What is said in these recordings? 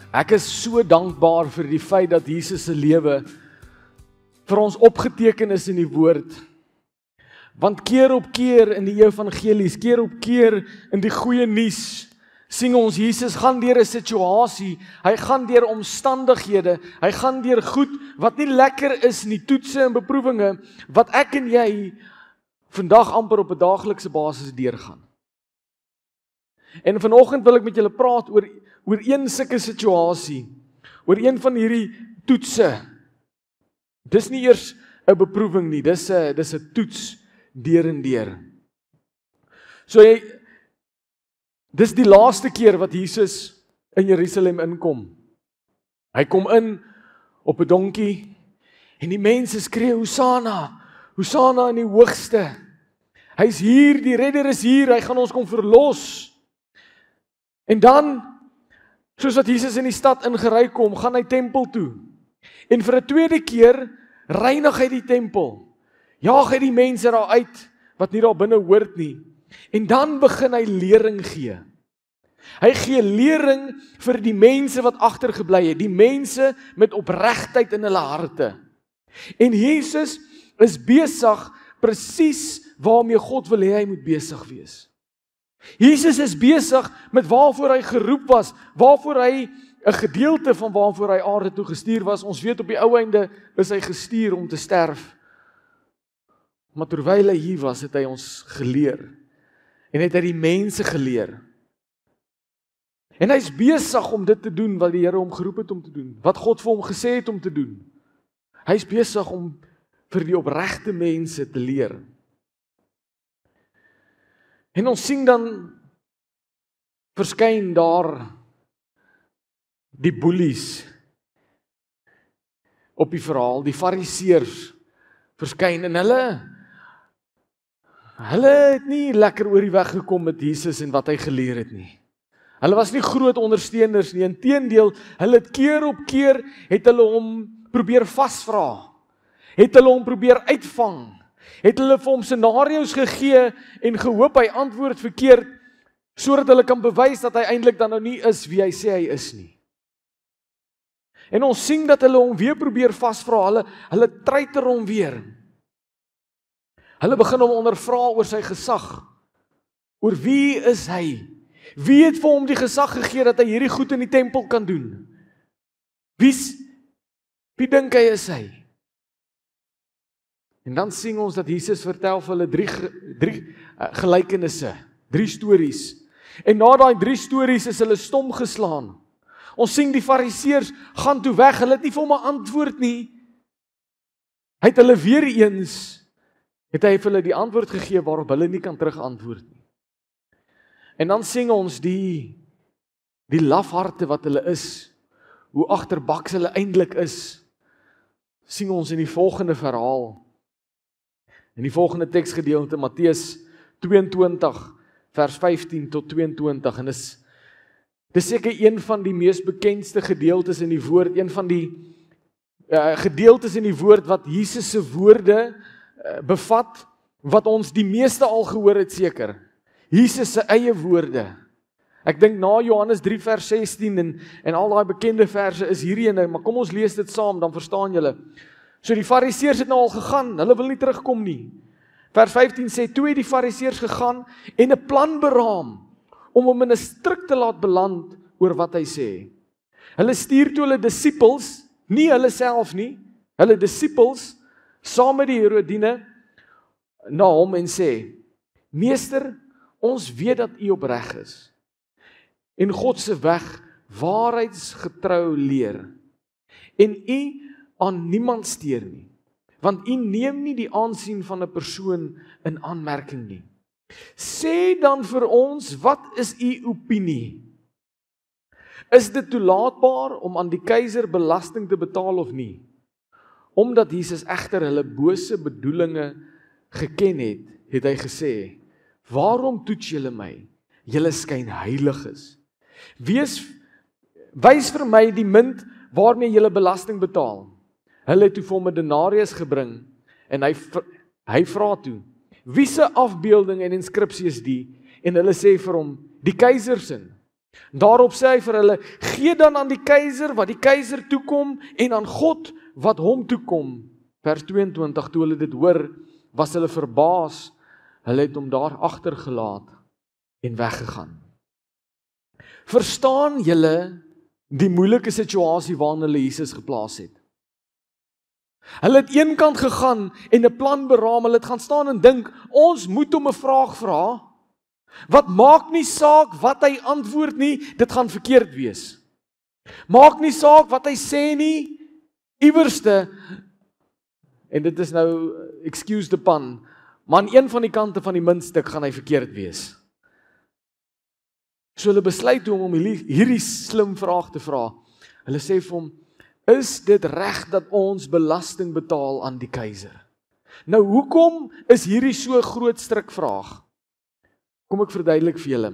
Ek is so dankbaar vir die feit dat Jesus se lewe vir ons opgeteken is in die woord. Want keer op keer in die evangelies, keer op keer in die goeie nuus, sien ons Jesus gaan deur 'n situasie, hy gaan deur omstandighede, hy gaan deur goed wat nie lekker is nie, toetse en beproewinge, wat ek en jy vandag amper op 'n daaglikse basis deurgaan. En vanoggend wil ek met julle praat oor een sulke situasie, oor een van hierdie toetse. Dis nie eers 'n beproewing nie, dis 'n toets deur en deur. So dis die laaste keer wat Jesus in Jerusalem inkom. Hy kom in op 'n donkie en die mense skree Hosanna, Hosanna in die hoogste. Hy's hier, die redder is hier, hy gaan ons kom verlos. En dan, soos wat Jesus in die stad ingery kom, gaan hy tempel toe. En vir 'n tweede keer reinig hy die tempel. Jaag hy die mense daar uit wat nie daar binne hoort nie. En dan begin hy lering gee. Hy gee lering vir die mense wat agtergebly het, die mense met opregtheid in hulle harte. En Jesus is besig presies waarmee God wil hê hy moet besig wees. Jesus is besig met waarvoor hy geroep was, waarvoor hy 'n gedeelte van waarvoor hy aarde toe gestuur was. Ons weet op die ou einde is hy gestuur om te sterf. Maar terwyl hy hier was, het hy ons geleer. En het hy die mense geleer. En hy's besig om dit te doen wat die Here hom geroep het om te doen, wat God vir hom gesê het om te doen. Hy's besig om vir die opregte mense te leer. En ons sien dan verskyn daar die boelies op die verhaal, die fariseërs verskyn en hulle het nie lekker oor die weg gekom met Jesus en wat hy geleer het nie. Hulle was nie groot ondersteuners nie, inteendeel, hulle het keer op keer het hulle hom probeer vasvra, het hulle hom probeer uitvang, het hulle vir hom scenario's gegee en gehoop hy antwoord verkeerd, sodat hulle kan bewys dat hy eintlik dan nou nie is wie hy sê hy is nie. En ons sien dat hulle hom weer probeer vasvra, hulle treiter hom weer. Hulle begin hom ondervra oor sy gesag, oor wie is hy? Wie het vir hom die gesag gegee dat hy hierdie goed in die tempel kan doen? Wie dink hy is hy? En dan sien ons dat Jesus vertel vir hulle drie gelykenisse, 3 stories. En na daai 3 stories is hulle stom geslaan. Ons sien die fariseërs gaan toe weg, hulle het nie vir hom 'n antwoord nie. Hy het hulle weer eens, het hy vir hulle die antwoord gegee waarop hulle nie kan terug antwoord nie. En dan sien ons die lafharte wat hulle is, hoe agterbaks hulle eintlik is, sien ons in die volgende verhaal. In die volgende teksgedeelte, Matteus 22, vers 15 tot 22, en dis seker een van die mees bekendste gedeeltes in die woord, een van die gedeeltes in die woord wat Jesus se woorde bevat, wat ons die meeste al gehoor het seker. Jesus se eie woorde. Ek dink na Johannes 3 vers 16 en al daai bekende verse is hierdie ene, maar kom ons lees dit saam, dan verstaan julle. So die fariseërs het nou al gegaan, hulle wil nie terugkom nie. Vers 15 sê, toe het die fariseërs gegaan en 'n plan beraam, om hom in 'n struik te laat beland oor wat hy sê. Hulle stuur toe hulle disippels, nie hulle self nie, hulle disippels, saam met die Herodine, na hom en sê, Meester, ons weet dat u opreg is, en God se weg waarheidsgetrou leer, en u aan niemand steur nie, want u neem nie die aansien van 'n persoon in aanmerking nie. Sê dan vir ons, wat is u opinie? Is dit toelaatbaar om aan die keiser belasting te betaal of nie? Omdat Jesus egter hulle bose bedoelinge geken het, het hy gesê, waarom toets julle my? Julle skyn heilig is. Wys vir my die munt waarmee julle belasting betaal. Hulle het toe vir hom 'n denarius gebring en hy vra toe, wie se afbeelding en inskripsie is die? En hulle sê vir hom, die keiser se. Daarop sê hy vir hulle, gee dan aan die keiser wat die keiser toekom en aan God wat hom toekom. Vers 22, toe hulle dit hoor, was hulle verbaas. Hulle het hom daar agtergelaat en weggegaan. Verstaan julle die moeilike situasie waarin hulle Jesus geplaas het? Hulle het eenkant gegaan en 'n plan beraam. Hulle het gaan staan en dink, ons moet hom 'n vraag vra. Wat maak nie saak wat hy antwoord nie, dit gaan verkeerd wees. Maak nie saak wat hy sê nie, iewerste, en dit is nou, excuse the pun, maar aan een van die kante van die muntstuk gaan hy verkeerd wees. So hulle besluit om hierdie slim vraag te vra. Hulle sê vir hom, is dit reg dat ons belasting betaal aan die keiser? Nou hoekom is hierdie so groot strikvraag? Kom ek verduidelik vir julle.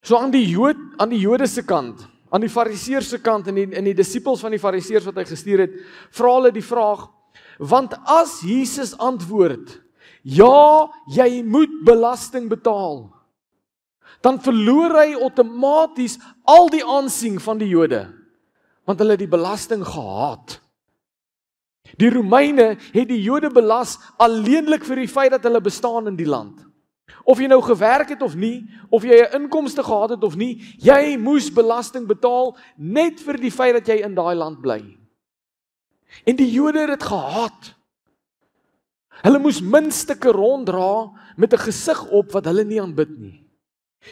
So aan die Jode se kant, aan die Fariseërs se kant en die disippels van die Fariseërs wat hy gestuur het, vra hulle die vraag, want as Jesus antwoord, ja, jy moet belasting betaal, dan verloor hy outomaties al die aansien van die Jode, want hulle het die belasting gehaat. Die Romeine het die Jode belas alleenlik vir die feit dat hulle bestaan in die land. Of jy nou gewerk het of nie, of jy 'n inkomste gehad het of nie, jy moes belasting betaal net vir die feit dat jy in daai land bly. En die Jode het dit gehaat. Hulle moes muntstukke ronddra met 'n gesig op wat hulle nie aanbid nie.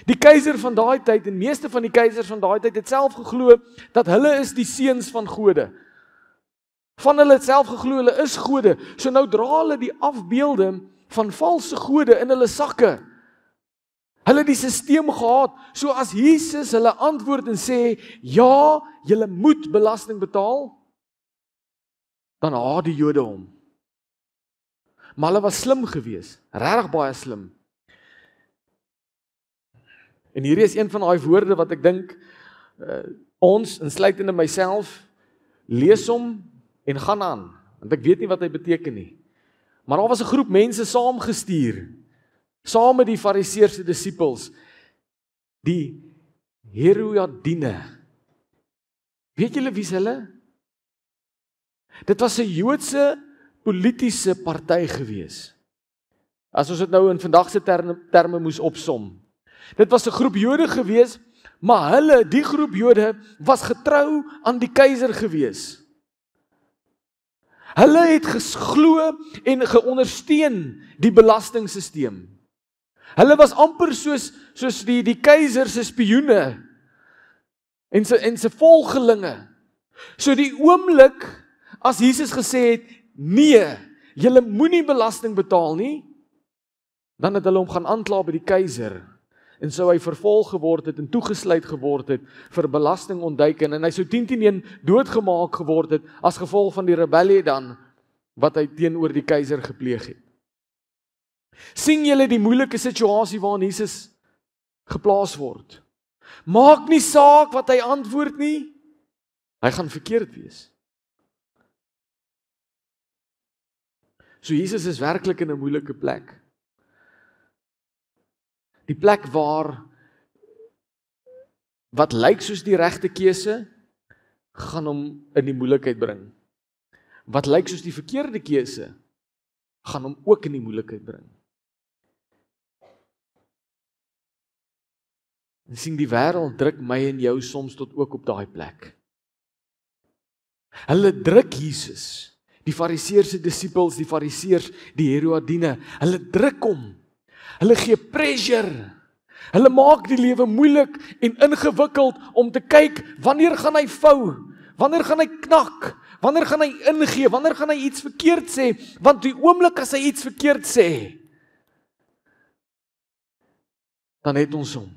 Die keiser van daai tyd en meeste van die keisers van daai tyd het self geglo dat hulle is die seuns van gode. Van hulle het self geglo hulle is gode. So nou dra hulle die afbeelde van valse gode in hulle sakke. Hulle het die stelsel gehad, so as Jesus hulle antwoord en sê, ja, julle moet belasting betaal, dan haat die Jode hom. Maar hulle was slim geweest, regtig baie slim. En hierdie is een van daai woorde wat ek dink, ons, insluitende myself, lees hom en gaan aan, want ek weet nie wat hy beteken nie. Maar daar was 'n groep mense saamgestuur, saam met die Fariseërs se disippels, die Herodiane. Weet julle wie's hulle? Dit was 'n Joodse politiese party gewees. As ons dit nou in vandag se terme moes opsom. Dit was 'n groep Jode gewees, maar die groep Jode was getrou aan die keiser gewees. Hulle het geglo en geondersteun die belastingstelsel. Hulle was amper soos die keiser se spioene en sy volgelinge. So die oomblik as Jesus gesê het, nee, julle moenie belasting betaal nie, dan het hulle hom gaan aankla by die keiser. En sou hy vervolg geword het en toegesluit geword het vir belastingontduiking en hy sou 10-1 doodgemaak geword het as gevolg van die rebellie dan wat hy teenoor die keiser gepleeg het. Sien julle die moeilike situasie waarin Jesus geplaas word? Maak nie saak wat hy antwoord nie, hy gaan verkeerd wees. So Jesus is werklik in 'n moeilike plek. Die plek wat lyk soos die regte keuse, gaan hom in die moeilikheid bring. Wat lyk soos die verkeerde keuse, gaan hom ook in die moeilikheid bring. En sien, die wêreld druk my en jou soms tot ook op daai plek. Hulle druk Jesus, die Fariseërs se disippels, die Fariseërs, die Herodiane, hulle druk hom. Hulle gee pressure. Hulle maak die lewe moeilik en ingewikkeld om te kyk, wanneer gaan hy vou? Wanneer gaan hy knak? Wanneer gaan hy ingee? Wanneer gaan hy iets verkeerd sê? Want die oomblik as hy iets verkeerd sê, dan het ons hom.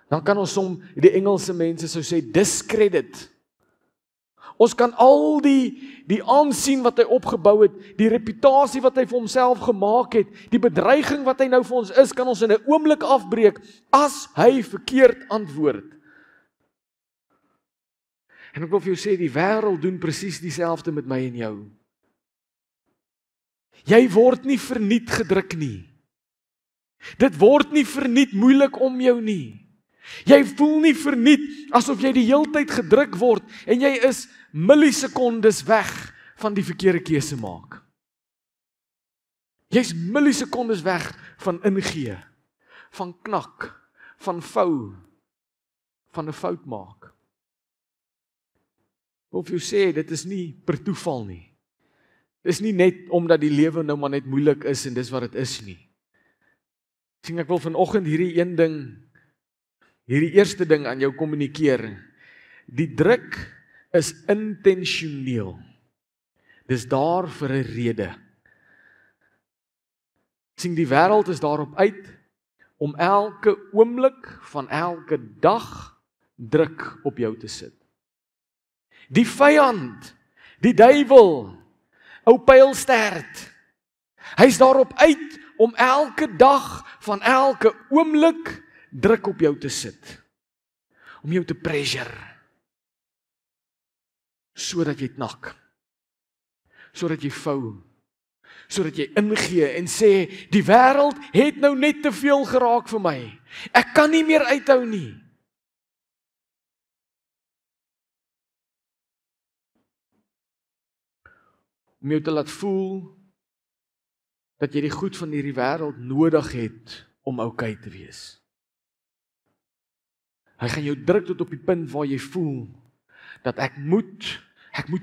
Dan kan ons hom, die Engelse mense sou sê, discredit. Ons kan al die aansien wat hy opgebou het, die reputasie wat hy vir homself gemaak het, die bedreiging wat hy nou vir ons is, kan ons in 'n oomblik afbreek as hy verkeerd antwoord. En ek wil vir jou sê, die wêreld doen presies dieselfde met my en jou. Jy word nie verniet gedruk nie. Dit word nie verniet moeilik om jou nie. Jy voel nie verniet asof jy die heeltyd gedruk word en jy is millisekondes weg van die verkeerde keuse maak. Jy's millisekondes weg van ingee, van knak, van vou, van 'n fout maak. Of jy sê, dit is nie per toeval nie. Dis nie net omdat die lewe nou maar net moeilik is en dis wat dit is nie. Sien, ek wil vanoggend hierdie eerste ding aan jou kommunikeer. Die druk is intentioneel. Dis daar vir 'n rede. Sien, die wêreld is daarop uit om elke oomblik van elke dag druk op jou te sit. Die vyand, die duiwel, ou pylstert, hy's daarop uit om elke dag van elke oomblik druk op jou te sit. Om jou te pressure. Sodat jy knak. Sodat jy vou. Sodat jy ingee en sê, die wêreld het nou net te veel geraak vir my. Ek kan nie meer uithou nie. Om jou te laat voel dat jy die goed van hierdie wêreld nodig het om oukei te wees. Hy gaan jou druk tot op die punt waar jy voel dat ek moet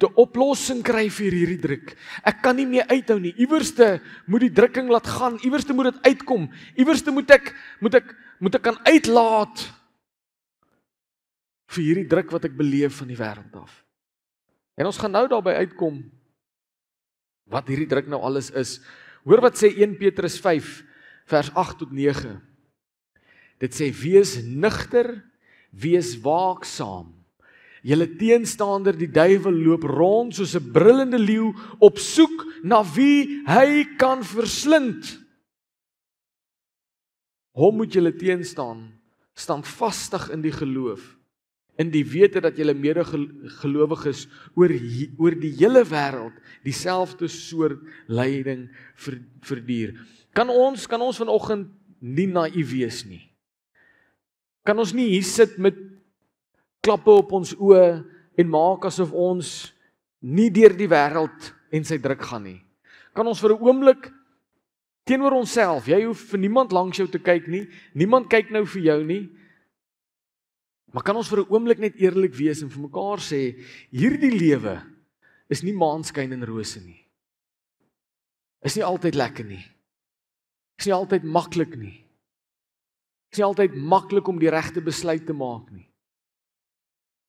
'n oplossing kry vir hierdie druk. Ek kan nie meer uithou nie. Iewerste moet die drukking laat gaan, iewerste moet dit uitkom. Iewerste moet ek kan uitlaat vir hierdie druk wat ek beleef van die wêreld af. En ons gaan nou daarby uitkom wat hierdie druk nou alles is. Hoor wat sê 1 Petrus 5 vers 8 tot 9. Dit sê, wees nugter, wees waaksaam. Julle teenstander, die duiwel, loop rond soos 'n brullende leeu op soek na wie hy kan verslind. Hom moet julle teenstaan, standvastig in die geloof, in die wete dat julle medegelowiges oor die hele wêreld dieselfde soort lyding verduur. Kan ons vanoggend nie naïef wees nie? Kan ons nie hier sit met klappe op ons oë en maak asof ons nie deur die wêreld en sy druk gaan nie? Kan ons vir 'n oomblik teenoor onsself, jy hoef vir niemand langs jou te kyk nie, niemand kyk nou vir jou nie, maar kan ons vir 'n oomblik net eerlik wees en vir mekaar sê, hierdie lewe is nie maanskyn en rose nie. Is nie altyd lekker nie. Is nie altyd maklik nie. Is nie altyd maklik om die regte besluit te maak nie.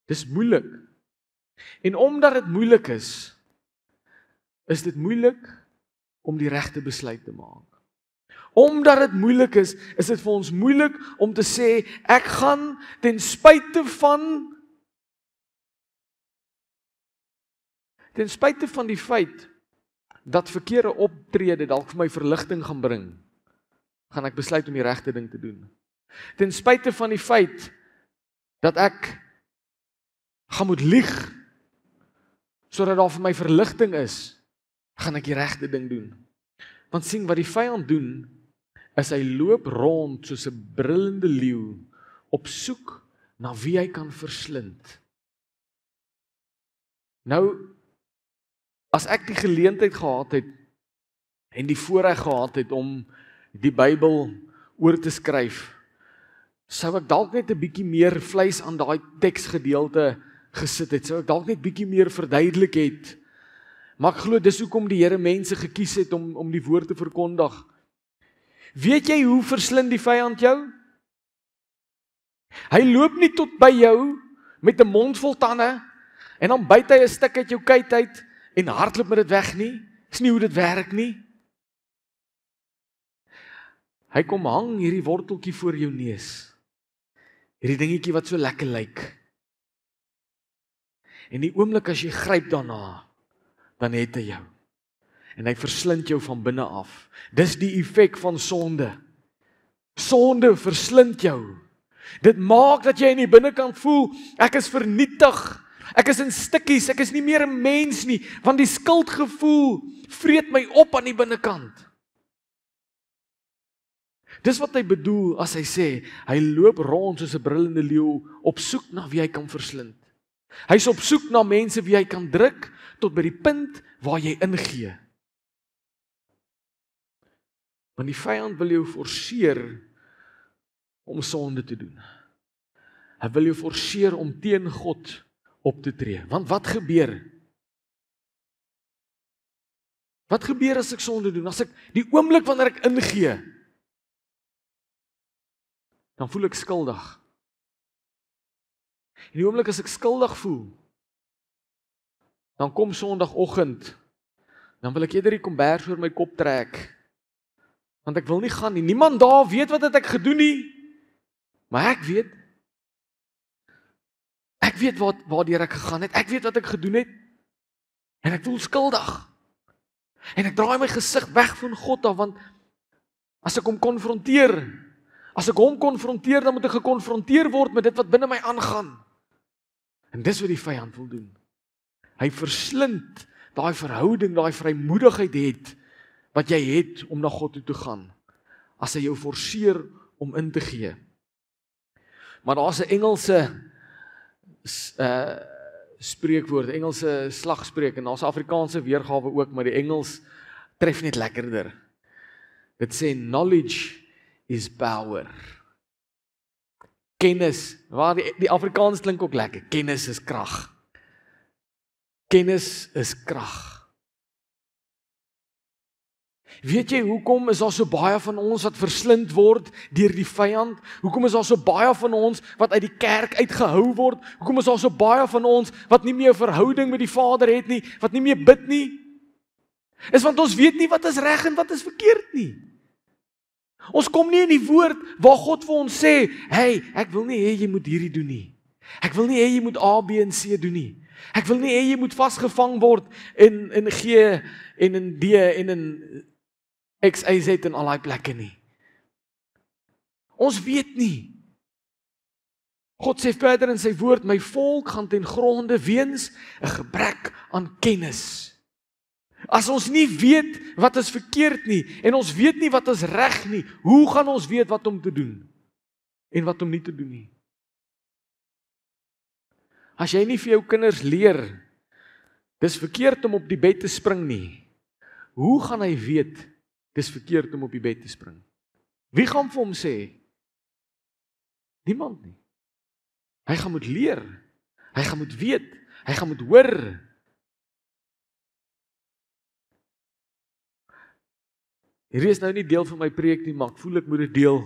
Dis moeilik. En omdat dit moeilik is dit moeilik om die regte besluit te maak. Omdat dit moeilik is dit vir ons moeilik om te sê, ek gaan ten spyte van die feit dat verkeerde optrede dalk vir my verligting gaan bring, gaan ek besluit om die regte ding te doen. Ten spyte van die feit dat ek gaan moet lieg sodat daar vir my verligting is, gaan ek die regte ding doen. Want sien wat die vyand doen, is hy loop rond soos 'n brullende leeu op soek na wie hy kan verslind. Nou, as ek die geleentheid gehad het en die voorreg gehad het om die Bybel oor te skryf, sou ek dalk net 'n bietjie meer vleis aan daai teksgedeelte gesit het, sou ek dalk net bietjie meer verduidelik het. Maar ek glo dis hoekom die Here mense gekies het om die woord te verkondig. Weet jy hoe verslind die vyand jou? Hy loop nie tot by jou met 'n mond vol tande en dan byt hy 'n stuk uit jou kuit uit en hardloop met dit weg nie. Dis nie hoe dit werk nie. Hy kom hang hierdie worteltjie voor jou neus. Hierdie dingetjie wat so lekker lyk. En die oomblik as jy gryp daarna, dan het hy jou. En hy verslind jou van binne af. Dis die effek van sonde. Sonde verslind jou. Dit maak dat jy in die binnekant voel, ek is vernietig. Ek is in stukkies, ek is nie meer 'n mens nie, want die skuldgevoel vreet my op aan die binnekant. Dis wat hy bedoel as hy sê, hy loop rond soos 'n brullende leeu op soek na wie hy kan verslind. Hy's op soek na mense wie hy kan druk tot by die punt waar jy ingee. Want die vyand wil jou forceer om sonde te doen. Hy wil jou forceer om teen God op te tree. Want wat gebeur? Wat gebeur as ek sonde doen? As ek die oomblik wanneer ek ingee, dan voel ek skuldig. En die oomblik as ek skuldig voel, dan kom Sondagoggend, dan wil ek eerder die kombers oor my kop trek. Want ek wil nie gaan nie. Niemand daar weet wat het ek gedoen nie. Maar ek weet waardeur ek gegaan het. Ek weet wat ek gedoen het. En ek voel skuldig. En ek draai my gesig weg van God af, want as ek hom konfronteer, dan moet ek gekonfronteer word met dit wat binne my aangaan. En dis wat die vyand wil doen. Hy verslind daai verhouding, daai vrymoedigheid het, wat jy het om na God toe te gaan, as hy jou forceer om in te gee. Maar daar's 'n Engelse spreekwoord, Engelse slagspreuk, en daar's 'n Afrikaanse weergawe ook, maar die Engels tref net lekkerder. Dit sê, knowledge is power. Kennis, waar die Afrikaans klink ook lekker, kennis is krag. Kennis is krag. Weet jy, hoekom is daar so baie van ons wat verslind word deur die vyand? Hoekom is daar so baie van ons wat uit die kerk uitgehou word? Hoekom is daar so baie van ons wat nie meer 'n verhouding met die Vader het nie, wat nie meer bid nie? Is want ons weet nie wat is reg en wat is verkeerd nie. Ons kom nie in die woord waar God vir ons sê, hey, ek wil nie hê jy moet hierdie doen nie. Ek wil nie hê jy moet A, B en C doen nie. Ek wil nie hê jy moet vasgevang word in G en in D en in X, Y, Z en al die plekke nie. Ons weet nie. God sê verder in sy woord, my volk gaan ten gronde weens 'n gebrek aan kennis. As ons nie weet wat is verkeerd nie, en ons weet nie wat is reg nie, hoe gaan ons weet wat om te doen, en wat om nie te doen nie? As jy nie vir jou kinders leer, dis verkeerd om op die bed te spring nie, hoe gaan hy weet, dis verkeerd om op die bed te spring? Wie gaan vir hom sê? Niemand nie. Hy gaan moet leer, hy gaan moet weet, hy gaan moet hoor. Hierdie is nou nie deel van my preek nie, maar ek voel ek moet dit deel.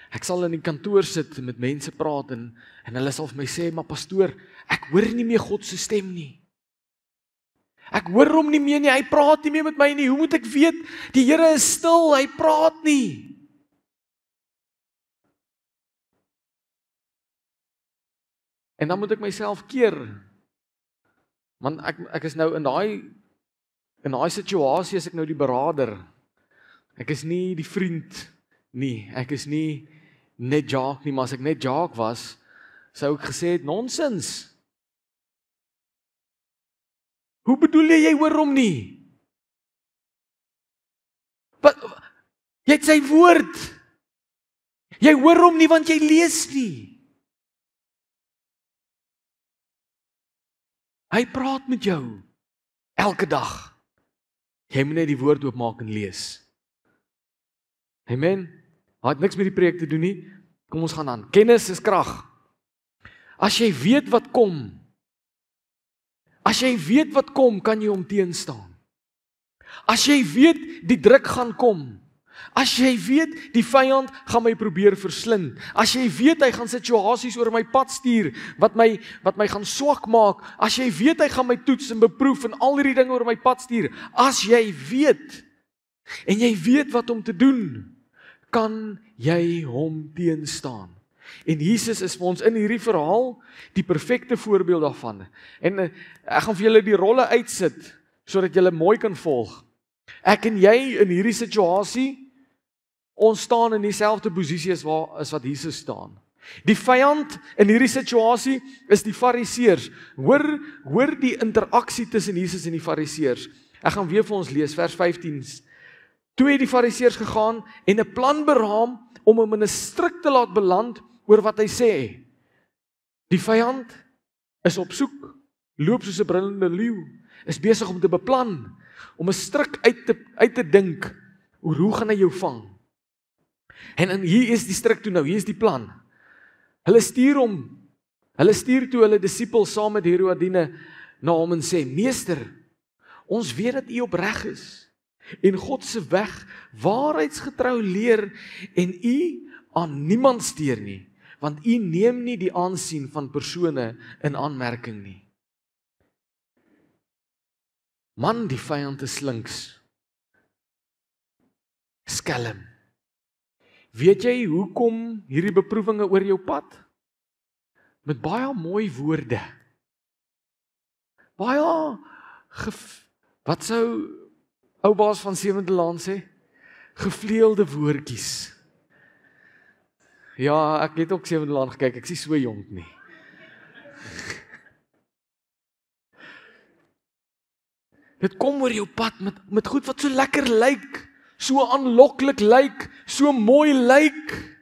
Ek sal in die kantoor sit en met mense praat en hulle sal vir my sê, maar pastoor, ek hoor nie meer God se stem nie. Ek hoor hom nie meer nie, hy praat nie meer met my nie. Hoe moet ek weet? Die Here is stil, hy praat nie. En dan moet ek myself keer. Want ek is nou in daai situasie is ek nou die beraader. Ek is nie die vriend nie. Ek is nie net Jacques nie, maar as ek net Jacques was, sou ek gesê het nonsens. Hoe bedoel jy hoor hom nie? Jy het sy woord. Jy hoor hom nie want jy lees nie. Hy praat met jou elke dag. Jy moet net die woord oopmaak en lees. Amen. Het niks met die preek te doen nie. Kom ons gaan aan. Kennis is krag. As jy weet wat kom, kan jy hom teenstaan. As jy weet die druk gaan kom, as jy weet die vyand gaan my probeer verslind, as jy weet hy gaan situasies oor my pad stuur wat my gaan swak maak, as jy weet hy gaan my toets en beproef en al hierdie dinge oor my pad stuur, as jy weet en jy weet wat om te doen, kan jy hom teenstaan. En Jesus is vir ons in hierdie verhaal die perfekte voorbeeld daarvan. En ek gaan vir julle die rolle uitsit sodat julle mooi kan volg. Ek en jy in hierdie situasie, ons staan in dieselfde posisie as wat Jesus staan. Die vyand in hierdie situasie is die Fariseërs. Hoor die interaksie tussen Jesus en die Fariseërs. Ek gaan weer vir ons lees vers 15 Toe het die Fariseërs gegaan en 'n plan beraam om hom in 'n stryk te laat beland oor wat hy sê. Die vyand is op soek, loop soos 'n brullende leeu, is besig om te beplan, om 'n stryk uit te dink oor hoe gaan hy jou vang. En hier is die stryk toe nou, hier is die plan. Hulle stuur toe hulle disippels saam met Herodine na hom en sê, Meester, ons weet dat u opreg is en God se weg waarheidsgetrou leer en u aan niemand steur nie, want u neem nie die aansien van persone in aanmerking nie. Man, die vyand is slinks. Skelm. Weet jy hoekom hierdie beproewinge oor jou pad? Met baie mooi woorde. Baie wat sou ou baas van Sewende Laan sê? Gevleelde woordjies. Ja, ek het ook Sewende Laan gekyk, ek is so jonk nie. Dit kom oor jou pad met goed wat so lekker lyk, so aanloklik lyk, so mooi lyk.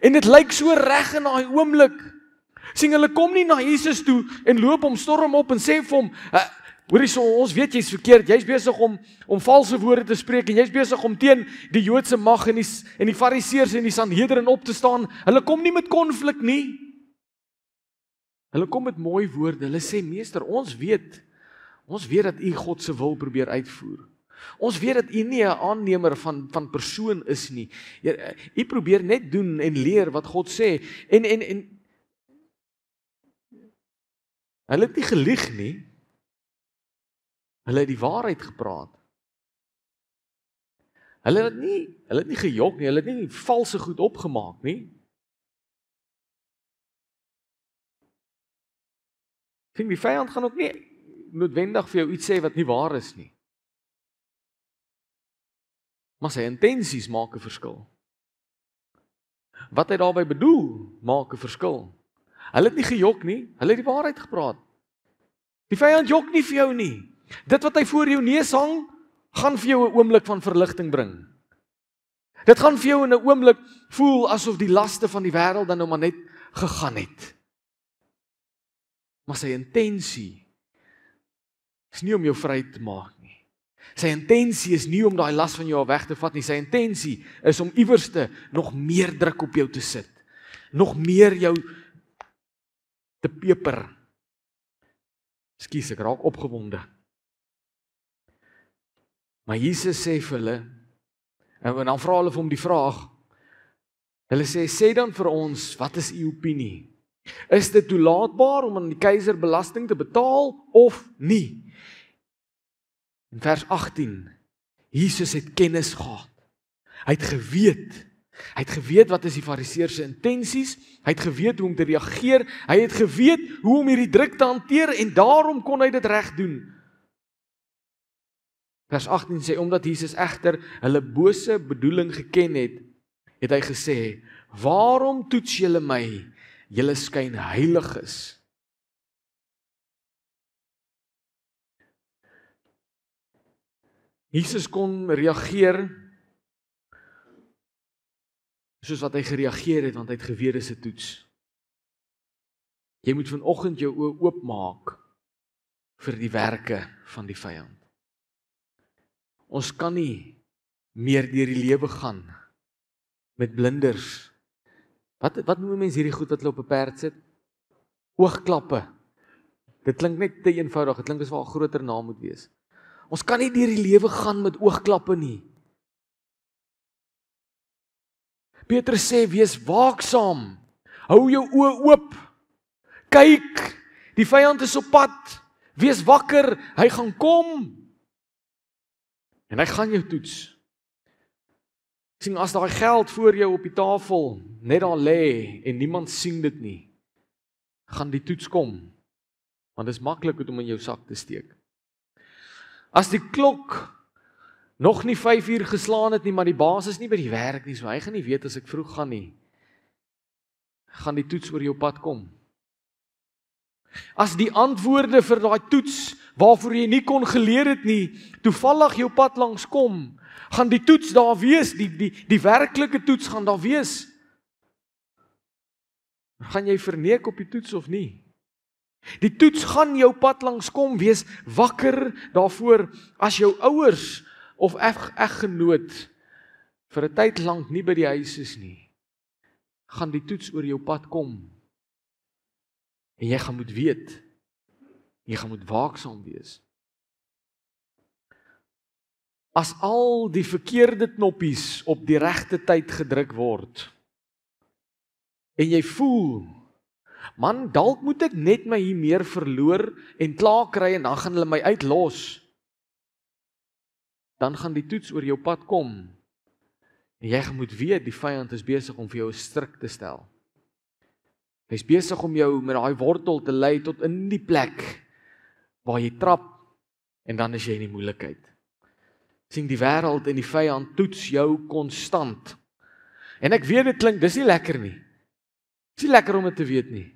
En dit lyk so reg in daai oomblik. Sien, hulle kom nie na Jesus toe en loop hom storm op en sê vir hom, hoorie so, ons weet jy's verkeerd, jy's besig om valse woorde te spreek en jy's besig om teen die Joodse mag en die Fariseërs en die Sanhedrin op te staan. Hulle kom nie met konflik nie. Hulle kom met mooi woorde. Hulle sê, Meester, ons weet dat u God se wil probeer uitvoer. Ons weet dat u nie 'n aannemer van persoon is nie. U probeer net doen en leer wat God sê. En hulle het nie gelieg nie. Hulle het die waarheid gepraat. Hulle het nie gejok nie, hulle het nie valse goed opgemaak nie. Ek dink die vyand gaan ook nie noodwendig vir jou iets sê wat nie waar is nie. Maar sy intensies maak 'n verskil. Wat hy daarby bedoel, maak 'n verskil. Hulle het nie gejok nie, hulle het die waarheid gepraat. Die vyand jok nie vir jou nie. Dit wat hy voor jou neus hang, gaan vir jou 'n oomblik van verligting bring. Dit gaan vir jou in 'n oomblik voel asof die laste van die wêreld dan nou maar net gegaan het. Maar sy intensie is nie om jou vry te maak nie. Sy intensie is nie om daai las van jou af weg te vat nie. Sy intensie is om iewerste nog meer druk op jou te sit. Nog meer jou te peper. Ekskuus, ek raak opgewonde. Maar Jesus sê vir hulle, en dan vra hulle vir hom die vraag, hulle sê dan vir ons, wat is u opinie? Is dit toelaatbaar om aan die keiser belasting te betaal of nie? In vers 18, Jesus het kennis gehad. Hy het geweet wat is die Fariseërs se intensies, hy het geweet hoe om te reageer, hy het geweet hoe om hierdie druk te hanteer en daarom kon hy dit reg doen. Vers 18 sê, omdat Jesus egter hulle bose bedoeling geken het, het hy gesê, waarom toets julle my? Julle skyn heilig is. Jesus kon reageer soos wat hy gereageer het, want hy het geweet dis 'n toets. Jy moet vanoggend jou oë oopmaak vir die werke van die vyand. Ons kan nie meer deur die lewe gaan met blinders. Wat noem mense hierdie goed wat hulle op 'n perd sit? Oogklappe. Dit klink net te eenvoudig, dit klink asof daar 'n groter naam moet wees. Ons kan nie deur die lewe gaan met oogklappe nie. Petrus sê, wees waaksaam. Hou jou oë oop. Kyk, die vyand is op pad. Wees wakker, hy gaan kom. En hy gaan jou toets. Sien, as daai geld voor jou op die tafel net daar lê en niemand sien dit nie, gaan die toets kom. Want dit is maklik om in jou sak te steek. As die klok nog nie 5 uur geslaan het nie, maar die baas is nie by die werk nie, so hy gaan nie weet as ek vroeg gaan nie, gaan die toets oor jou pad kom. As die antwoorde vir daai toets waarvoor jy nie kon geleer het nie, toevallig jou pad langs kom, gaan die toets daar wees, die werklike toets gaan daar wees. Gaan jy verneek op die toets of nie? Die toets gaan jou pad langs kom, wees wakker daarvoor as jou ouers of eggenoot vir 'n tyd lank nie by die huis is nie. Gaan die toets oor jou pad kom. En jy gaan moet weet, jy gaan moet waaksaam wees. As al die verkeerde knoppies op die regte tyd gedruk word, en jy voel, man, dalk moet ek net my hier meer verloor en klaar kry en dan gaan hulle my uitlos, dan gaan die toets oor jou pad kom. En jy gaan moet weet, die vyand is besig om vir jou 'n stryk te stel. Hy's besig om jou met daai wortel te lei tot in die plek waar jy trap en dan is jy in die moeilikheid. Sien, die wêreld en die vyand toets jou konstant. En ek weet dit klink, dis nie lekker nie. Dis nie lekker om dit te weet nie.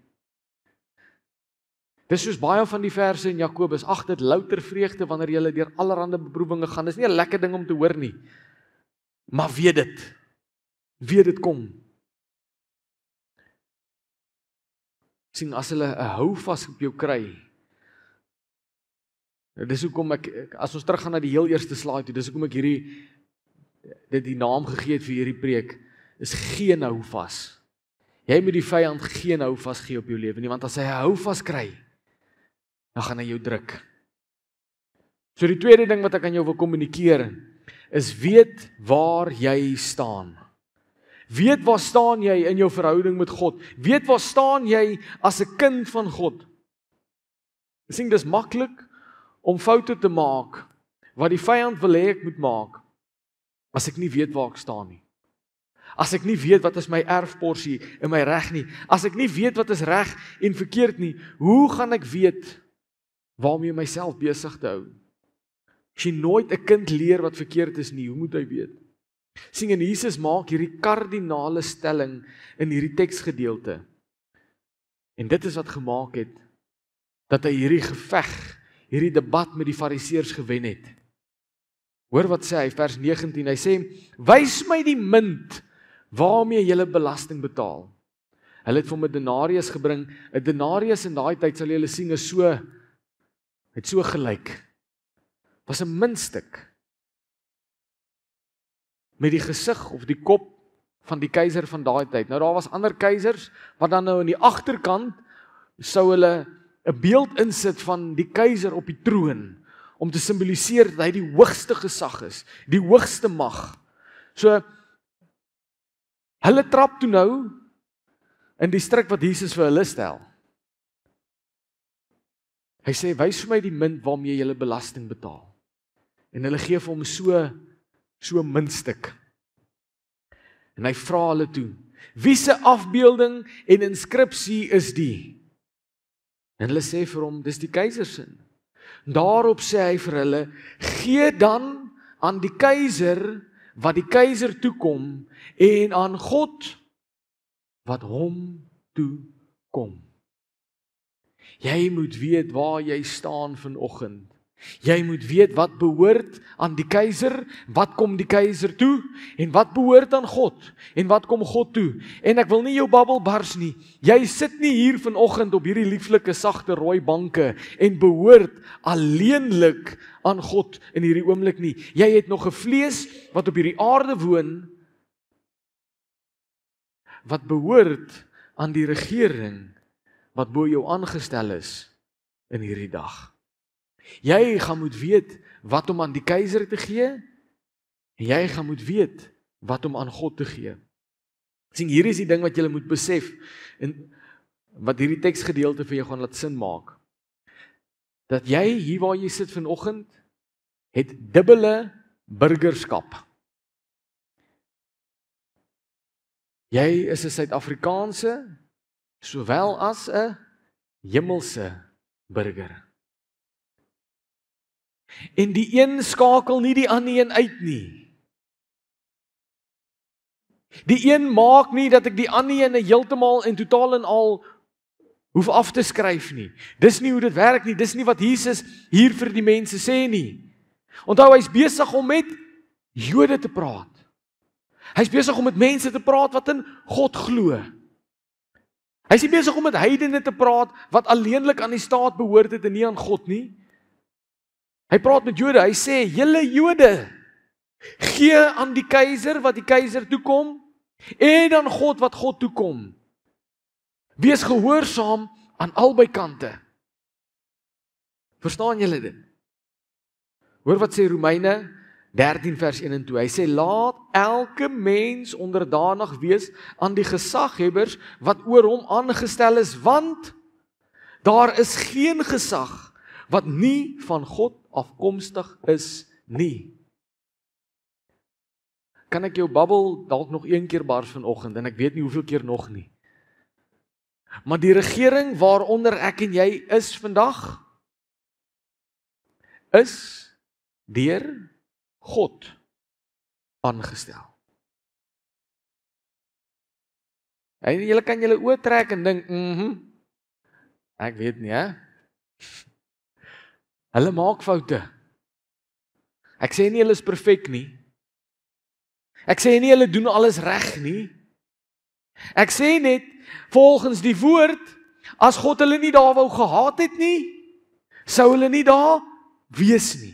Dis soos baie van die verse in Jakobus, ag dit louter vreugde wanneer jy deur allerlei beproewinge gaan. Dis nie 'n lekker ding om te hoor nie. Maar weet dit kom. Sien, as hulle 'n hou vas op jou kry, dis hoekom as ons teruggaan na die heel eerste slide toe, dis hoekom ek die naam gegee het vir hierdie preek, is geen hou vas. Jy moet die vyand geen hou vas gee op jou lewe nie, want as hy 'n hou vas kry, dan gaan hy jou druk. So die tweede ding wat ek aan jou wil kommunikeer, is weet waar jy staan. Weet waar staan jy in jou verhouding met God. Weet waar staan jy as 'n kind van God. Ek sê dis maklik om foute te maak wat die vyand wil hê ek moet maak, as ek nie weet waar ek staan nie. As ek nie weet wat is my erfporsie en my reg nie. As ek nie weet wat is reg en verkeerd nie, hoe gaan ek weet waarmee myself besig te hou? As jy nooit 'n kind leer wat verkeerd is nie, hoe moet hy weet? Sien, en Jesus maak hierdie kardinale stelling in hierdie teksgedeelte. En dit is wat gemaak het dat hy hierdie geveg, hierdie debat met die fariseërs gewen het. Hoor wat sê hy, vers 19, hy sê, wys my die munt waarmee julle belasting betaal. Hulle het vir hom 'n denarius gebring. 'n Denarius in daai tyd sal julle sien is het so gelyk. Was 'n muntstuk met die gesig of die kop van die keiser van daai tyd. Nou daar was ander keisers wat dan nou in die agterkant sou hulle 'n beeld insit van die keiser op die troon om te simboliseer dat hy die hoogste gesag is, die hoogste mag. So hulle trap toe nou in die stryk wat Jesus vir hulle stel. Hy sê, wys vir my die munt waarmee jy belasting betaal. En hulle gee vir hom so 'n muntstuk. En hy vra hulle toe, wie se afbeelding en inskripsie is die? En hulle sê vir hom, dis die keiser se. Daarop sê hy vir hulle, gee dan aan die keiser wat die keiser toekom en aan God wat hom toekom. Jy moet weet waar jy staan vanoggend. Jy moet weet wat behoort aan die keiser, wat kom die keiser toe, en wat behoort aan God, en wat kom God toe. En ek wil nie jou babbel bars nie. Jy sit nie hier vanoggend op hierdie lieflike, sagte, rooi banke en behoort alleenlik aan God in hierdie oomblik nie. Jy het nog 'n vlees wat op hierdie aarde woon, wat behoort aan die regering wat bo jou aangestel is in hierdie dag. Jy gaan moet weet wat om aan die keiser te gee, en jy gaan moet weet wat om aan God te gee. Sien, hier is die ding wat jy moet besef, en wat hierdie teksgedeelte vir jou gaan laat sin maak. Dat jy, hier waar jy sit vanoggend, het dubbele burgerskap. Jy is 'n Suid-Afrikaanse, sowel as 'n hemelse burger. En die een skakel nie die ander een uit nie. Die een maak nie dat ek die ander een heeltemal en totaal en al hoef af te skryf nie. Dis nie hoe dit werk nie, dis nie wat Jesus hier vir die mense sê nie. Onthou, hy's besig om met Jode te praat. Hy's besig om met mense te praat wat in God glo. Hy's nie besig om met heidene te praat wat alleenlik aan die staat behoort het en nie aan God nie. Hy praat met Jode, hy sê, julle Jode, gee aan die keiser wat die keiser toekom, en aan God wat God toekom. Wees gehoorsaam aan albei kante. Verstaan julle dit? Hoor wat sê Romeine 13 vers 1 en 2. Hy sê, laat elke mens onderdanig wees aan die gesaghebbers wat oor hom aangestel is, want daar is geen gesag wat nie van God afkomstig is nie. Kan ek jou babbel dalk nog een keer bars vanoggend, en ek weet nie hoeveel keer nog nie. Maar die regering waaronder ek en jy is vandag, is deur God aangestel. En julle kan julle oë trek en dink, ek weet nie, hè? Hulle maak foute. Ek sê nie hulle is perfek nie. Ek sê nie hulle doen alles reg nie. Ek sê net, volgens die woord, as God hulle nie daar wou gehaat het nie, sou hulle nie daar wees nie.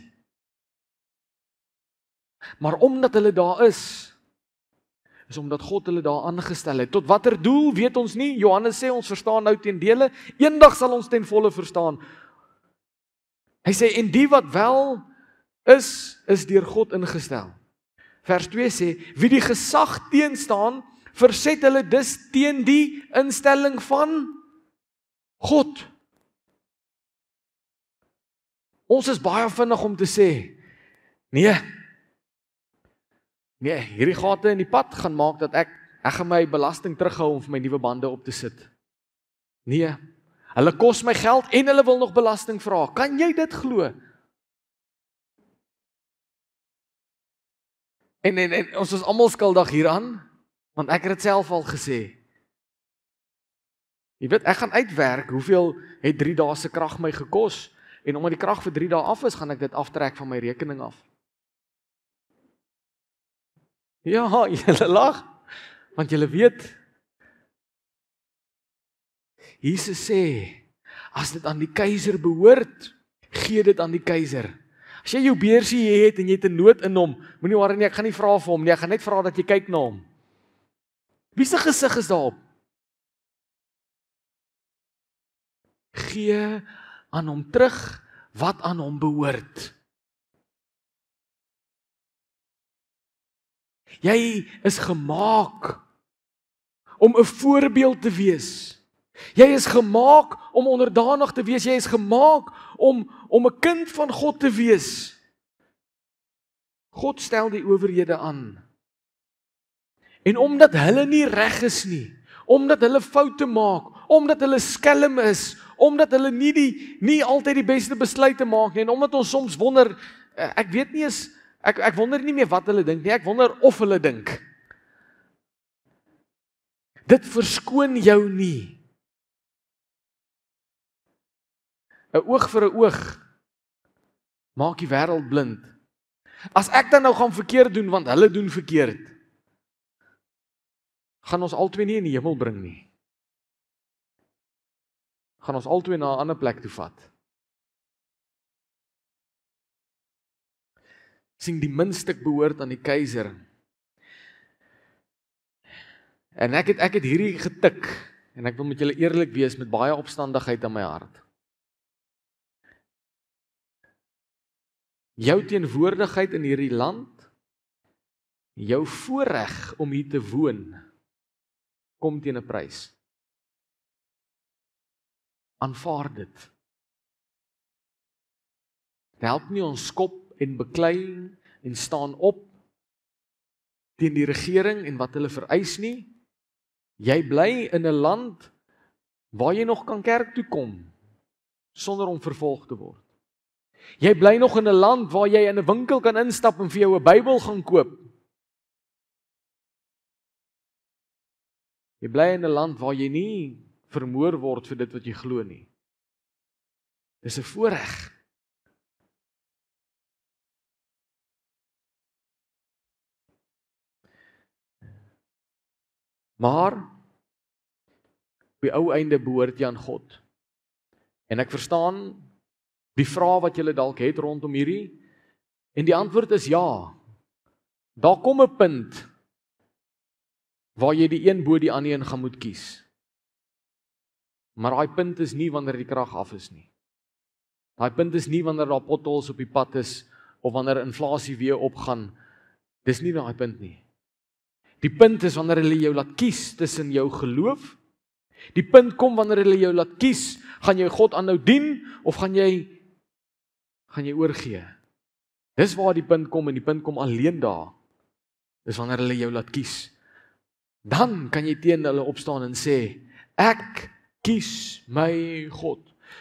Maar omdat hulle daar is omdat God hulle daar aangestel het. Tot watter doel, weet ons nie. Johannes sê, ons verstaan nou ten dele, eendag sal ons ten volle verstaan. Hy sê, en die wat wel is deur God ingestel. Vers 2 sê, wie die gesag teenstaan, verset hulle dus teen die instelling van God. Ons is baie vinnig om te sê, nee, hierdie gate in die pad gaan maak dat ek gaan my belasting terughou om vir my nuwe bande op te sit. Nee, hulle kos my geld en hulle wil nog belasting vra. Kan jy dit glo? En ons is almal skuldig hieraan, want ek het dit self al gesê. Jy weet, ek gaan uitwerk, hoeveel het 3 dae se krag my gekos, en omdat die krag vir 3 dae af is, gaan ek dit aftrek van my rekening af. Ja, julle lag, want julle weet, Jesus sê, as dit aan die keiser behoort, gee dit aan die keiser. As jy jou beursie het en jy het 'n nood in hom, moenie worry nie, ek gaan nie vra vir hom nie, ek gaan net vra dat jy kyk na hom. Wie se gesig is daarop? Gee aan hom terug wat aan hom behoort. Jy is gemaak om 'n voorbeeld te wees. Jy is gemaak om onderdanig te wees. Jy is gemaak om 'n kind van God te wees. God stel die owerhede aan. En omdat hulle nie reg is nie, omdat hulle foute maak, omdat hulle skelm is, omdat hulle nie altyd die beste besluite maak nie, en omdat ons soms wonder, ek weet nie eens, ek wonder nie meer wat hulle dink nie, ek wonder of hulle dink. Dit verskoon jou nie. 'n oog vir 'n oog maak die wêreld blind. As ek dan nou gaan verkeerd doen, want hulle doen verkeerd, gaan ons albei nie in die hemel bring nie. Gaan ons albei na 'n ander plek toe vat. Sien, die muntstuk behoort aan die keiser. En ek het hierdie getik, en ek wil met julle eerlik wees, met baie opstandigheid in my hart. Jou teenwoordigheid in hierdie land, jou voorreg om hier te woon, kom teen 'n prys. Aanvaar dit. Dit help nie ons skop en beklei en staan op teen die regering en wat hulle vereis nie. Jy bly in 'n land waar jy nog kan kerk toe kom sonder om vervolg te word. Jy bly nog in 'n land waar jy in 'n winkel kan instap en vir jou 'n Bybel gaan koop. Jy bly in 'n land waar jy nie vermoor word vir dit wat jy glo nie. Dis 'n voorreg. Maar op die ou einde behoort jy aan God. En ek verstaan die vraag wat julle dalk het rondom hierdie, en die antwoord is ja. Daar kom 'n punt waar jy die een bo die ander een gaan moet kies. Maar daai punt is nie wanneer die krag af is nie. Daai punt is nie wanneer daar potholes op die pad is, of wanneer inflasie weer opgaan. Dis nie daai punt nie. Die punt is wanneer hulle jou laat kies tussen jou geloof. Die punt kom wanneer hulle jou laat kies, gaan jy God aanhou dien, of gaan jy oorgee? Dis waar die punt kom, en die punt kom alleen daar. Dis wanneer hulle jou laat kies. Dan kan jy teen hulle opstaan en sê, ek kies my God.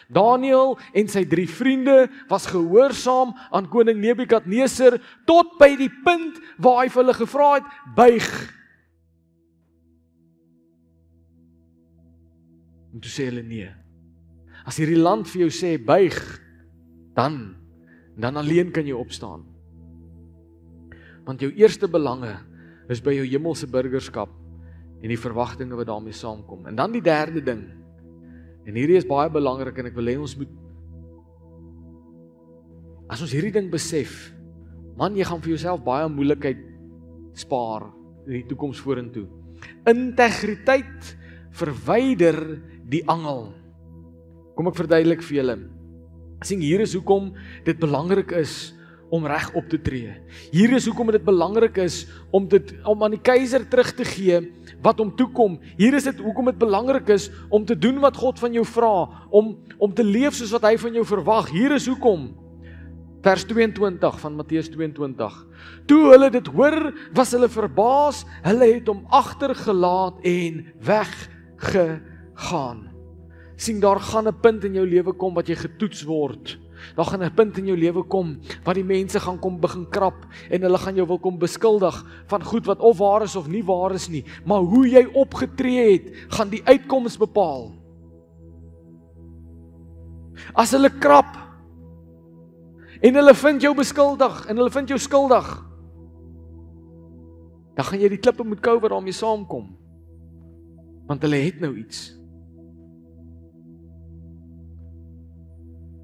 Daniël en sy 3 vriende was gehoorsaam aan koning Nebukadneser tot by die punt waar hy vir hulle gevra het, buig. En toe sê hulle nee. As hierdie land vir jou sê buig, dan alleen kan jy opstaan. Want jou eerste belange is by jou hemelse burgerskap en die verwagtinge wat daarmee saamkom. En dan die derde ding, en hierdie is baie belangrik, en ek wil hê ons moet, as ons hierdie ding besef, man, jy gaan vir jouself baie moeilikheid spaar in die toekoms vorentoe. Integriteit verwyder die angel. Kom ek verduidelik vir julle. Sien, hier is hoekom dit belangrik is om reg op te tree. Hier is hoekom dit belangrik is om aan die keiser terug te gee wat hom toekom. Hier is dit hoekom dit belangrik is om te doen wat God van jou vra, om te leef soos wat hy van jou verwag. Hier is hoekom. Vers 22 van Matteus 22. Toe hulle dit hoor, was hulle verbaas, hulle het hom agtergelaat en weggegaan. Sien, daar gaan 'n punt in jou lewe kom wat jy getoets word. Daar gaan 'n punt in jou lewe kom wat die mense gaan kom begin krap en hulle gaan jou wil kom beskuldig van goed wat of waar is of nie waar is nie. Maar hoe jy opgetree het, gaan die uitkoms bepaal. As hulle krap en hulle vind jou beskuldig en hulle vind jou skuldig, dan gaan jy die klippe moet kou wat daarmee saamkom. Want hulle het nou iets.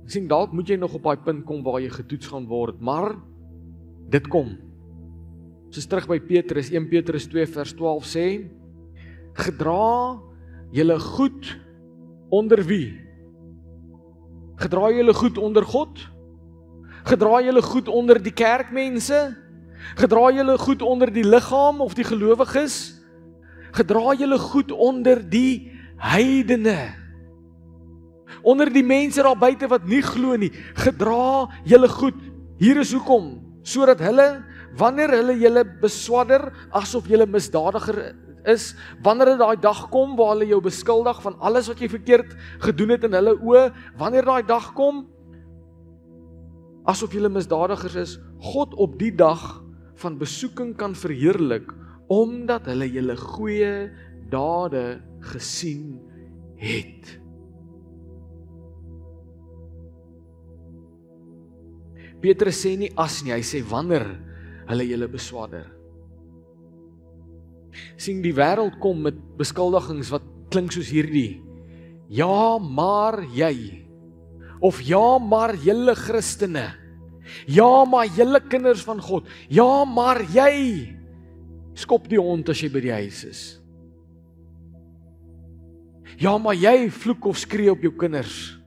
Sien, dalk moet jy nog op daai punt kom waar jy getoets gaan word, maar dit kom. Soos terug by Petrus, 1 Petrus 2 vers 12 sê, gedra julle goed onder wie? Gedra julle goed onder God? Gedra julle goed onder die kerkmense? Gedra julle goed onder die liggaam of die gelowiges? Gedra julle goed onder die heidene? Onder die mense daar buite wat nie glo nie, gedra julle goed. Hier is hoekom, sodat hulle, wanneer hulle julle beswadder, asof julle misdadiger is, wanneer dit daai dag kom, waar hulle jou beskuldig van alles wat jy verkeerd gedoen het in hulle oë, wanneer daai dag kom, asof julle misdadigers is, God op die dag van besoeking kan verheerlik, omdat hulle julle goeie dade gesien het. Petrus sê nie as nie, hy sê wanneer hulle julle beswadder. Sien, die wêreld kom met beskuldigings wat klink soos hierdie. Ja, maar jy. Of ja, maar julle Christene. Ja, maar julle kinders van God. Ja, maar jy. Skop die hond as jy by die huis is. Ja, maar jy vloek of skree op jou kinders.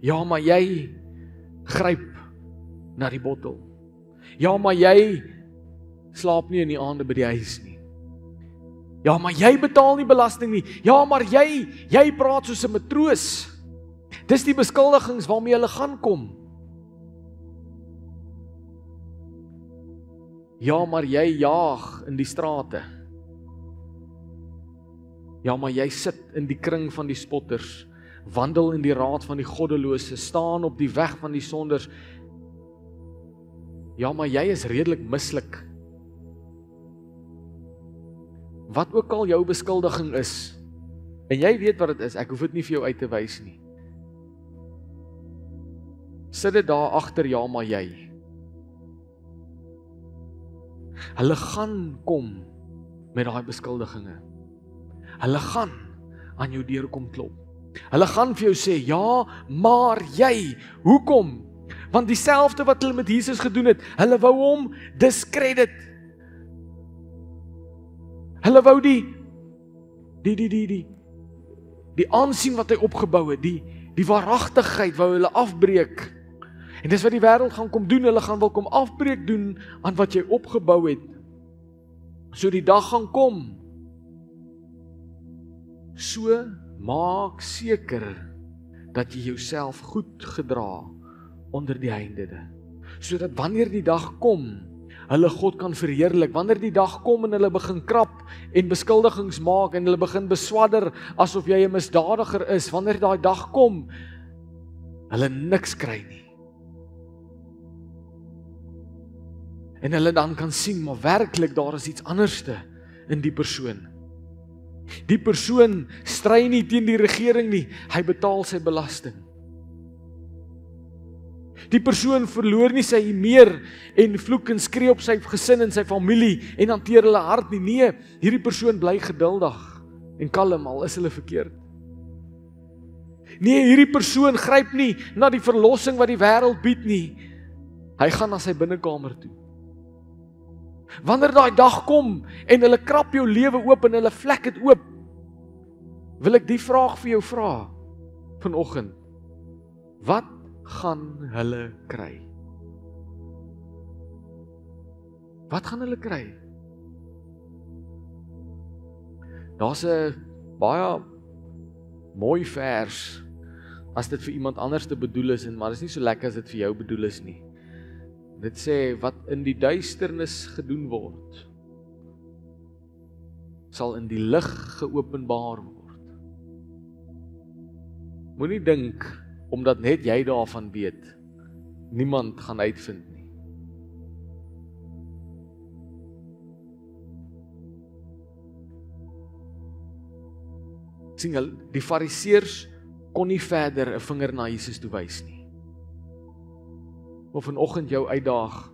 Ja, maar jy gryp na die bottel. Ja, maar jy slaap nie in die aande by die huis nie. Ja, maar jy betaal nie belasting nie. Ja, maar jy praat soos 'n matroos. Dis die beskuldigings waarmee hulle gaan kom. Ja, maar jy jaag in die strate. Ja, maar jy sit in die kring van die spotters. Wandel in die raad van die goddelose, staan op die weg van die sonders. Ja, maar jy is redelik mislik. wat ook al jou beskuldiging is, en jy weet wat dit is, ek hoef dit nie vir jou uit te wys nie. Sit dit daar agter, ja, maar jy. Hulle gaan kom met daai beskuldiginge. Hulle gaan aan jou deur kom klop. Hulle gaan vir jou sê, ja, maar jy, hoekom? Want dieselfde wat hulle met Jesus gedoen het, hulle wou hom discredit. Hulle wou die aansien wat hy opgebou het, die waaragtigheid wou hulle afbreek. En dis wat die wêreld gaan kom doen, hulle gaan wil kom afbreek doen aan wat jy opgebou het. So die dag gaan kom. So maak seker dat jy jouself goed gedra onder die heidene, sodat wanneer die dag kom, hulle God kan verheerlik. Wanneer die dag kom en hulle begin krap en beskuldigings maak en hulle begin beswadder asof jy 'n misdadiger is, wanneer daai dag kom, hulle niks kry nie. En hulle dan kan sien, maar werklik daar is iets anderste in die persoon. Die persoon stry nie teen die regering nie, hy betaal sy belasting. Die persoon verloor nie sy meer en vloek en skree op sy gesin en sy familie en hanteer hulle hart nie. Nee, hierdie persoon bly geduldig en kalm al is hulle verkeerd. Nee, hierdie persoon gryp nie na die verlossing wat die wêreld bied nie. Hy gaan na sy binnekamer toe. Wanneer daai dag kom en hulle krap jou lewe oop en hulle vlek dit oop, wil ek die vraag vir jou vra vanoggend. Wat gaan hulle kry? Wat gaan hulle kry? Daar's 'n baie mooi vers as dit vir iemand anders te bedoel is, maar dit is nie so lekker as dit vir jou bedoel is nie. Dit sê, wat in die duisternis gedoen word, sal in die lig geopenbaar word. Moenie dink, omdat net jy daarvan weet, niemand gaan uitvind nie. Sien, die fariseërs kon nie verder 'n vinger na Jesus toe wys nie. Of vanoggend jou uitdaag,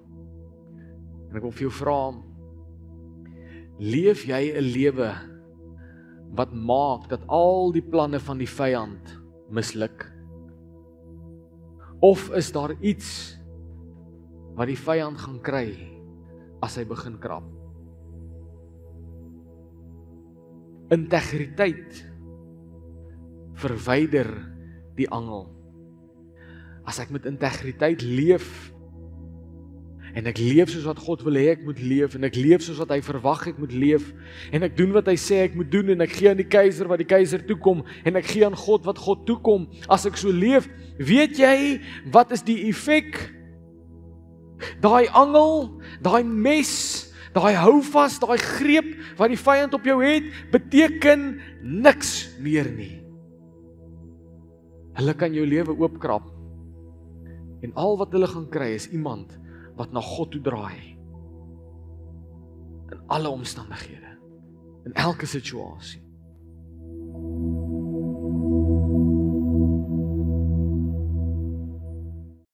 en ek wil vir jou vra, leef jy 'n lewe wat maak dat al die planne van die vyand misluk? Of is daar iets wat die vyand gaan kry as hy begin krap? Integriteit verwyder die angel. As ek met integriteit leef, en ek leef soos wat God wil hê ek moet leef, en ek leef soos wat hy verwag ek moet leef, en ek doen wat hy sê ek moet doen, en ek gee aan die keiser wat die keiser toekom, en ek gee aan God wat God toekom, as ek so leef, weet jy, wat is die effek? Daai angel, daai mes, daai houvas, daai greep, wat die vyand op jou het, beteken niks meer nie. Hulle kan jou lewe oopkrap, en al wat hulle gaan kry is iemand wat na God toe draai. In alle omstandighede, in elke situasie.